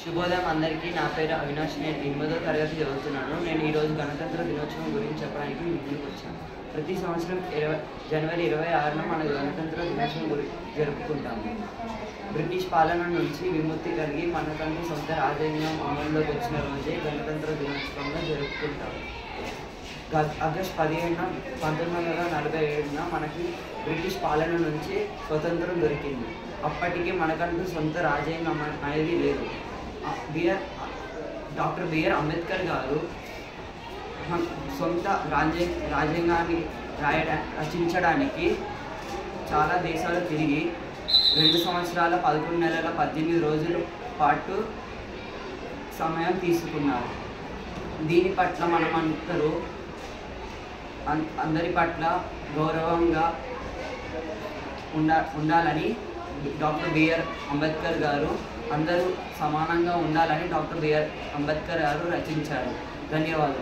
శుభోదయం అందరికీ. నా పేరు అవినాష్. నేను 8వ తరగతి చదువుతున్నాను. నేను ఈరోజు గణతంత్ర దినోత్సవం గురించి చెప్పడానికి మీ ముందుకు వచ్చాను. ప్రతి సంవత్సరం జనవరి 26న మన గణతంత్ర దినోత్సవం జరుపుకుంటాము. బ్రిటిష్ పాలన నుంచి విముక్తి కలిగి మనకంటూ సొంత రాజ్యాంగం అమల్లోకి వచ్చిన రోజే గణతంత్ర దినోత్సవంగా జరుపుకుంటాము. ఆగస్టు 15న 1947న మనకి బ్రిటిష్ పాలన నుంచి స్వతంత్రం దొరికింది. అప్పటికి మనకంటూ సొంత రాజ్యాంగం అనేది లేదు. డాక్టర్ బిఆర్ అంబేద్కర్ గారు సొంత రాజ్యాంగాన్ని రచించడానికి చాలా దేశాలు తిరిగి 2 సంవత్సరాల 11 నెలల 18 రోజుల పాటు సమయం తీసుకున్నారు. దీని పట్ల మనమందరూ అందరి పట్ల గౌరవంగా ఉండాలని డాక్టర్ బిఆర్ అంబేద్కర్ గారు అందరూ సమానంగా ఉండాలని డాక్టర్ బిఆర్ అంబేద్కర్ గారు రచించారు. ధన్యవాదాలు.